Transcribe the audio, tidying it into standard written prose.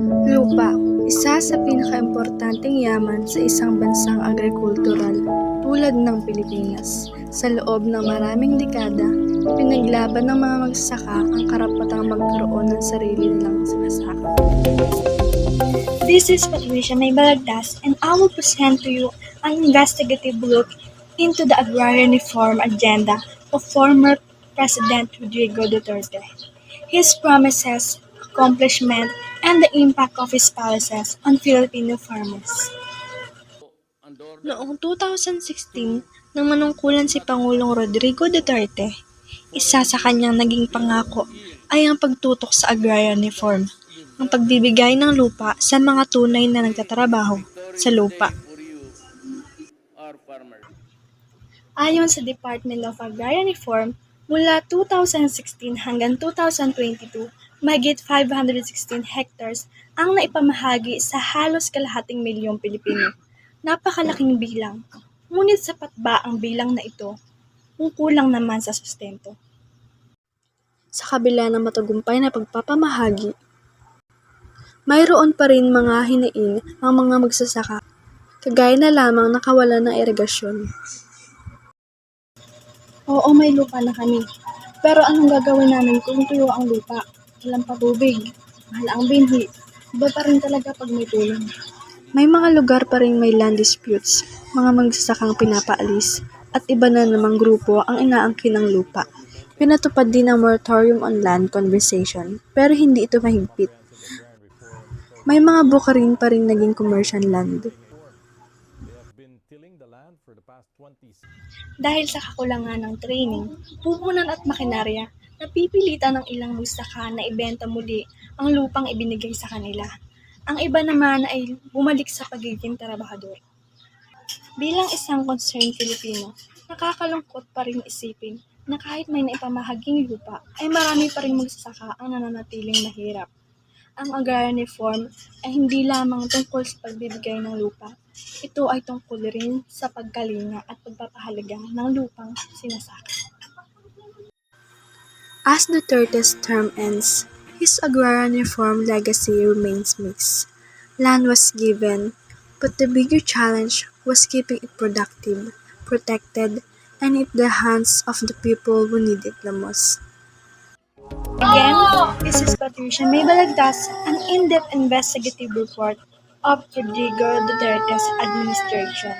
Lupa, isa sa pinakaimportanteng yaman sa isang bansang agrikultural tulad ng Pilipinas. Sa loob ng maraming dekada, pinaglaban ng mga magsasaka ang karapatang magkaroon ng sarili nilang sinasaka. This is Patricia May Balagtas, and I will present to you an investigative look into the agrarian reform agenda of former President Rodrigo Duterte, his promises, accomplishment, and the impact of his policies on Filipino farmers. Noong 2016, nang manungkulan si Pangulong Rodrigo Duterte, isa sa kanyang naging pangako ay ang pagtutok sa agrarian reform, ang pagbibigay ng lupa sa mga tunay na nagtatrabaho sa lupa. Ayon sa Department of Agrarian Reform, mula 2016 hanggang 2022, mahigit 516 hectares ang naipamahagi sa halos kalahating milyong Pilipino. Napakalaking bilang. Ngunit sapat ba ang bilang na ito kung kulang naman sa sustento? Sa kabila ng matagumpay na pagpapamahagi, mayroon pa rin mga hinaing ang mga magsasaka, kagaya na lamang nakawalan ng irigasyon. Oo, may lupa na kami. Pero anong gagawin namin kung tuyo ang lupa? Walang patubig. Mahal ang binhi. Iba pa rin talaga pag may tulong. May mga lugar pa rin may land disputes, mga magsasakang pinapaalis, at iba na namang grupo ang inaangkin ng lupa. Pinatupad din ang moratorium on land conversation, pero hindi ito mahigpit. May mga bukarin pa rin naging commercial land. Dahil sa kakulangan ng training, puhunan at makinarya, napipilitan ng ilang magsasaka na ibenta muli ang lupang ibinigay sa kanila. Ang iba naman ay bumalik sa pagiging trabahador. Bilang isang concerned Filipino, nakakalungkot pa rin isipin na kahit may naipamahaging lupa, ay marami pa rin magsasaka ang nananatiling mahirap. Ang agrarian reform ay hindi lamang tungkol sa pagbibigay ng lupa. Ito ay tungkol rin sa pagkalinga at pagpapahalaga ng lupang sinasaka. As Duterte's term ends, his agrarian reform legacy remains mixed. Land was given, but the bigger challenge was keeping it productive, protected, and in the hands of the people who need it the most. Again, this is Patricia May Balagtas, an in-depth investigative report of Rodrigo Duterte's administration.